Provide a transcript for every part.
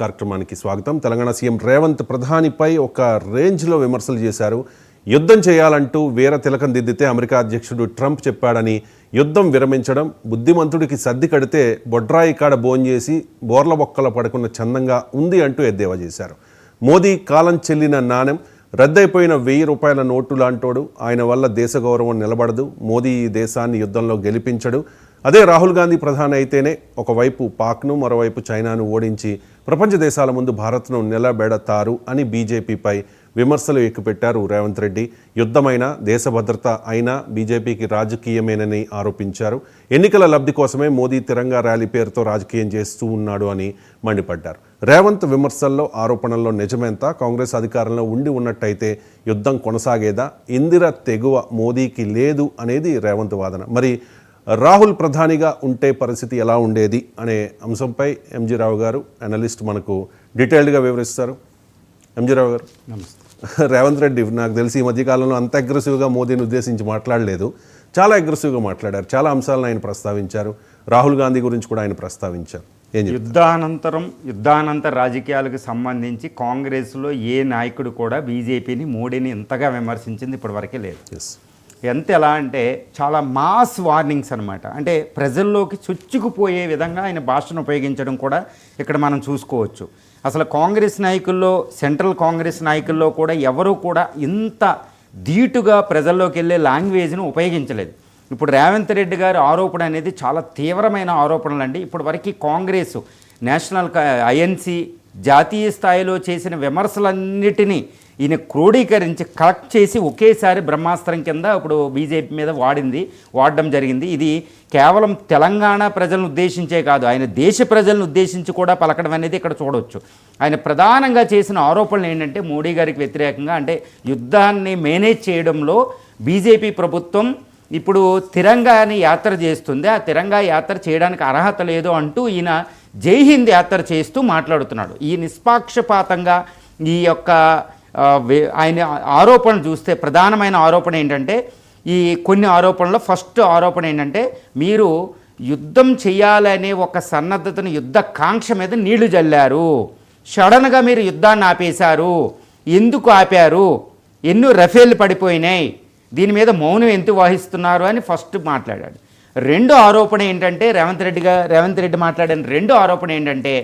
కార్యక్రమానికి స్వాగతం. తెలంగాణ సీఎం రేవంత్ ప్రధానిపై ఒక రేంజ్లో విమర్శలు చేశారు. యుద్ధం చేయాలంటూ వీర తిలకం దిద్దితే అమెరికా అధ్యక్షుడు ట్రంప్ చెప్పాడని, యుద్ధం విరమించడం బుద్ధిమంతుడికి సర్ది కడితే బొడ్రాయి కాడ భోంచేసి బోర్ల బొక్కల పడుకున్న చందంగా ఉంది అంటూ ఎద్దేవా చేశారు. మోదీ కాలం చెల్లిన నాణెం, రద్దయిపోయిన 1000 రూపాయల నోటు లాంటోడు, ఆయన వల్ల దేశ గౌరవం నిలబడదు, మోదీ ఈ దేశాన్ని యుద్ధంలో గెలిపించడు. అదే రాహుల్ గాంధీ ప్రధాని అయితేనే ఒకవైపు పాక్ను మరోవైపు చైనాను ఓడించి ప్రపంచ దేశాల ముందు భారత్ను నిలబెడతారు అని బీజేపీపై విమర్శలు ఎక్కుపెట్టారు రేవంత్ రెడ్డి. యుద్ధమైనా దేశ భద్రత అయినా బీజేపీకి రాజకీయమేనని ఆరోపించారు. ఎన్నికల లబ్ధి కోసమే మోదీ తిరంగా ర్యాలీ పేరుతో రాజకీయం చేస్తూ ఉన్నాడు అని మండిపడ్డారు. రేవంత్ విమర్శల్లో ఆరోపణల్లో నిజమెంత? కాంగ్రెస్ అధికారంలో ఉండి ఉన్నట్టయితే యుద్ధం కొనసాగేదా? ఇందిర తెగువ మోదీకి లేదు అనేది రేవంత్ వాదన. మరి రాహుల్ ప్రధానిగా ఉంటే పరిస్థితి ఎలా ఉండేది అనే అంశంపై ఎంజీ రావు గారు అనలిస్ట్ మనకు డీటెయిల్డ్గా వివరిస్తారు. ఎంజీ రావు గారు నమస్తే. రేవంత్ రెడ్డి నాకు తెలిసి ఈ మధ్యకాలంలో అంత అగ్రెసివ్గా మోదీని ఉద్దేశించి మాట్లాడలేదు, చాలా అగ్రెసివ్గా మాట్లాడారు. చాలా అంశాలను ఆయన ప్రస్తావించారు. రాహుల్ గాంధీ గురించి కూడా ఆయన ప్రస్తావించారు. యుద్ధానంతర రాజకీయాలకు సంబంధించి కాంగ్రెస్లో ఏ నాయకుడు కూడా బీజేపీని, మోడీని ఇంతగా విమర్శించింది ఇప్పటివరకే లేదు. ఎలా అంటే చాలా మాస్ వార్నింగ్స్ అనమాట. అంటే ప్రజల్లోకి చొచ్చుకుపోయే విధంగా ఆయన భాషను ఉపయోగించడం కూడా ఇక్కడ మనం చూసుకోవచ్చు. అసలు కాంగ్రెస్ నాయకుల్లో, సెంట్రల్ కాంగ్రెస్ నాయకుల్లో కూడా ఎవరూ కూడా ఇంత ధీటుగా ప్రజల్లోకి వెళ్ళే లాంగ్వేజ్ను ఉపయోగించలేదు. ఇప్పుడు రేవంత్ రెడ్డి గారి ఆరోపణ అనేది చాలా తీవ్రమైన ఆరోపణలు అండి. ఇప్పటి వరకు కాంగ్రెస్, నేషనల్ ఐఎన్సీ జాతీయ స్థాయిలో చేసిన విమర్శలన్నిటినీ ఈయన క్రోడీకరించి కలెక్ట్ చేసి ఒకేసారి బ్రహ్మాస్త్రం కింద ఇప్పుడు బీజేపీ మీద వాడడం జరిగింది. ఇది కేవలం తెలంగాణ ప్రజలను ఉద్దేశించే కాదు, ఆయన దేశ ప్రజలను ఉద్దేశించి కూడా పలకడం అనేది ఇక్కడ చూడవచ్చు. ఆయన ప్రధానంగా చేసిన ఆరోపణలు ఏంటంటే మోడీ గారికి వ్యతిరేకంగా, అంటే యుద్ధాన్ని మేనేజ్ చేయడంలో బీజేపీ ప్రభుత్వం ఇప్పుడు తిరంగాని యాత్ర చేస్తుంది, ఆ తిరంగా యాత్ర చేయడానికి అర్హత లేదు అంటూ ఈయన జై హింద్ యాత్ర చేస్తూ మాట్లాడుతున్నాడు. ఈ నిష్పాక్షపాతంగా ఈ యొక్క ఆయన ఆరోపణ చూస్తే ప్రధానమైన ఆరోపణ ఏంటంటే, ఈ కొన్ని ఆరోపణలో ఫస్ట్ ఆరోపణ ఏంటంటే, మీరు యుద్ధం చేయాలనే ఒక సన్నద్ధతను, యుద్ధ కాంక్ష మీద నీళ్లు జల్లారు, సడన్గా మీరు యుద్ధాన్ని ఆపేశారు, ఎందుకు ఆపారు, ఎన్నో రఫేల్ పడిపోయినాయి, దీని మీద మౌనం ఎందుకు వహిస్తున్నారు అని ఫస్ట్ మాట్లాడాడు. రెండో ఆరోపణ ఏంటంటే, రేవంత్ రెడ్డి మాట్లాడిన రెండో ఆరోపణ ఏంటంటే,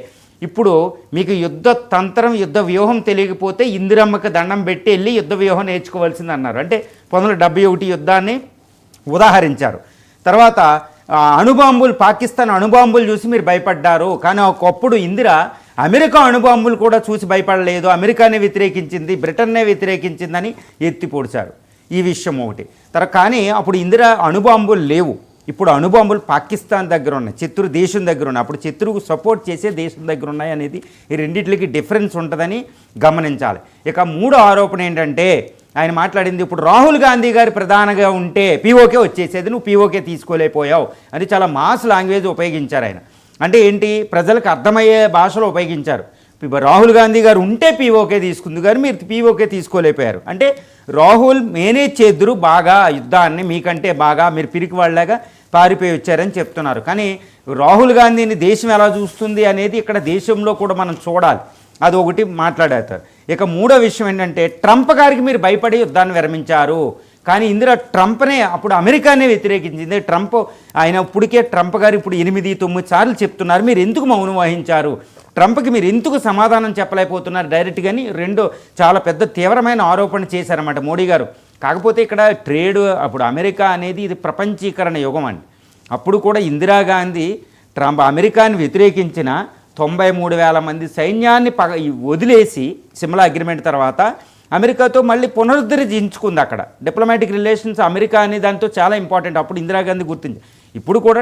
ఇప్పుడు మీకు యుద్ధ తంత్రం, యుద్ధ వ్యూహం తెలియకపోతే ఇందిరమ్మకి దండం పెట్టి వెళ్ళి యుద్ధ వ్యూహం నేర్చుకోవాల్సింది అన్నారు. అంటే 1971 యుద్ధాన్ని ఉదాహరించారు. తర్వాత అణుబాంబులు, పాకిస్తాన్ అణుబాంబులు చూసి మీరు భయపడ్డారు, కానీ ఒకప్పుడు ఇందిర అమెరికా అణుబాంబులు కూడా చూసి భయపడలేదు, అమెరికానే వ్యతిరేకించింది, బ్రిటన్నే వ్యతిరేకించిందని ఎత్తి పొడిచారు. ఈ విషయం ఒకటి. కానీ అప్పుడు ఇందిర అణుబాంబులు లేవు, ఇప్పుడు అణుబాంబులు పాకిస్తాన్ దగ్గర ఉన్నాయి, శత్రు దేశం దగ్గర ఉన్నాయి. అప్పుడు శత్రువుకు సపోర్ట్ చేసే దేశం దగ్గర ఉన్నాయి అనేది ఈ రెండింటికి డిఫరెన్స్ ఉంటుందని గమనించాలి. ఇక మూడో ఆరోపణ ఏంటంటే, ఆయన మాట్లాడింది ఇప్పుడు రాహుల్ గాంధీ గారి ప్రధానిగా ఉంటే పీఓకే వచ్చేసేది, నువ్వు పీఓకే తీసుకోలేకపోయావు అని చాలా మాస్ లాంగ్వేజ్ ఉపయోగించారు ఆయన. అంటే ఏంటి, ప్రజలకు అర్థమయ్యే భాషలో ఉపయోగించారు. రాహుల్ గాంధీ గారు ఉంటే పీఓకే తీసుకుంది కానీ మీరు పీఓకే తీసుకోలేకపోయారు. అంటే రాహుల్ మేనేజ్ చేద్దురు బాగా యుద్ధాన్ని, మీకంటే బాగా మీరు పిరికి వాళ్ళగా పారిపోయి వచ్చారని చెప్తున్నారు. కానీ రాహుల్ గాంధీని దేశం ఎలా చూస్తుంది అనేది ఇక్కడ దేశంలో కూడా మనం చూడాలి, అది ఒకటి మాట్లాడతారు. ఇక మూడో విషయం ఏంటంటే, ట్రంప్ గారికి మీరు భయపడి యుద్ధాన్ని విరమించారు, కానీ ఇందిరా ట్రంప్నే అప్పుడు అమెరికానే వ్యతిరేకించింది. ఆయన ఇప్పటికే ట్రంప్ గారు ఇప్పుడు 8-9 సార్లు చెప్తున్నారు, మీరు ఎందుకు మౌనం వహించారు, ట్రంప్కి మీరు ఎందుకు సమాధానం చెప్పలేకపోతున్నారు డైరెక్ట్గాని రెండో చాలా పెద్ద తీవ్రమైన ఆరోపణ చేశారన్నమాట మోడీ గారు. కాకపోతే ఇక్కడ ట్రేడ్, అప్పుడు అమెరికా అనేది ఇది ప్రపంచీకరణ యుగం అండి. అప్పుడు కూడా ఇందిరాగాంధీ అమెరికాని వ్యతిరేకించిన 93,000 మంది సైన్యాన్ని వదిలేసి సిమ్లా అగ్రిమెంట్ తర్వాత అమెరికాతో మళ్ళీ పునరుద్ధరించుకుంది. అక్కడ డిప్లొమాటిక్ రిలేషన్స్ అమెరికా అనే దాంతో చాలా ఇంపార్టెంట్. అప్పుడు ఇందిరాగాంధీ గుర్తించి ఇప్పుడు కూడా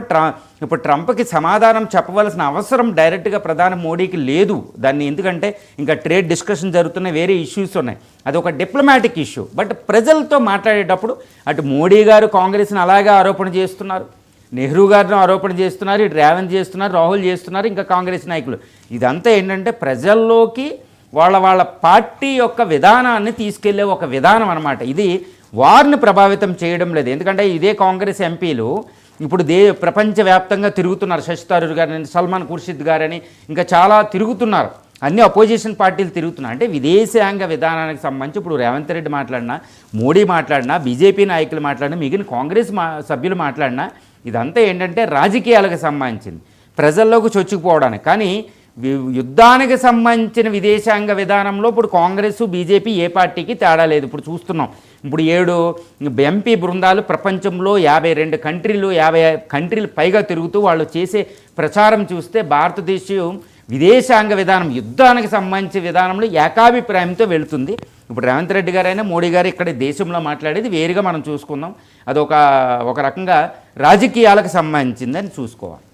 ఇప్పుడు ట్రంప్కి సమాధానం చెప్పవలసిన అవసరం డైరెక్ట్గా ప్రధాని మోడీకి లేదు. దాన్ని ఎందుకంటే ఇంకా ట్రేడ్ డిస్కషన్ జరుగుతున్న వేరే ఇష్యూస్ ఉన్నాయి, అది ఒక డిప్లొమాటిక్ ఇష్యూ. బట్ ప్రజలతో మాట్లాడేటప్పుడు అటు మోడీ గారు కాంగ్రెస్ని అలాగే ఆరోపణ చేస్తున్నారు, నెహ్రూ గారిని ఆరోపణ చేస్తున్నారు, ఇటు రేవంత్ చేస్తున్నారు, రాహుల్ చేస్తున్నారు, ఇంకా కాంగ్రెస్ నాయకులు. ఇదంతా ఏంటంటే ప్రజల్లోకి వాళ్ళ పార్టీ యొక్క విధానాన్ని తీసుకెళ్లే ఒక విధానం అనమాట. ఇది వారిని ప్రభావితం చేయడం లేదు. ఎందుకంటే ఇదే కాంగ్రెస్ ఎంపీలు ఇప్పుడు ప్రపంచవ్యాప్తంగా తిరుగుతున్నారు. శశి థరూర్ గారని, సల్మాన్ ఖుర్షిద్ గారని ఇంకా చాలా తిరుగుతున్నారు. అన్ని అపోజిషన్ పార్టీలు తిరుగుతున్నాయి. అంటే విదేశాంగ విధానానికి సంబంధించి ఇప్పుడు రేవంత్ రెడ్డి మాట్లాడినా, మోడీ మాట్లాడినా, బీజేపీ నాయకులు మాట్లాడినా, మిగిలిన కాంగ్రెస్ సభ్యులు మాట్లాడినా ఇదంతా ఏంటంటే రాజకీయాలకు సంబంధించింది, ప్రజల్లోకి చొచ్చుకుపోవడానికి. కానీ యుద్ధానికి సంబంధించిన విదేశాంగ విధానంలో ఇప్పుడు కాంగ్రెస్, బీజేపీ ఏ పార్టీకి తేడా లేదు. ఇప్పుడు చూస్తున్నాం, ఇప్పుడు 7 ఎంపీ బృందాలు ప్రపంచంలో 52 కంట్రీలు, 50 కంట్రీలు పైగా తిరుగుతూ వాళ్ళు చేసే ప్రచారం చూస్తే భారతదేశం విదేశాంగ విధానం, యుద్ధానికి సంబంధించిన విధానంలో ఏకాభిప్రాయంతో వెళుతుంది. ఇప్పుడు రేవంత్ రెడ్డి గారైనా, మోడీ గారు ఇక్కడ దేశంలో మాట్లాడేది వేరుగా మనం చూసుకుందాం. అది ఒక రకంగా రాజకీయాలకు సంబంధించిందని చూసుకోవాలి.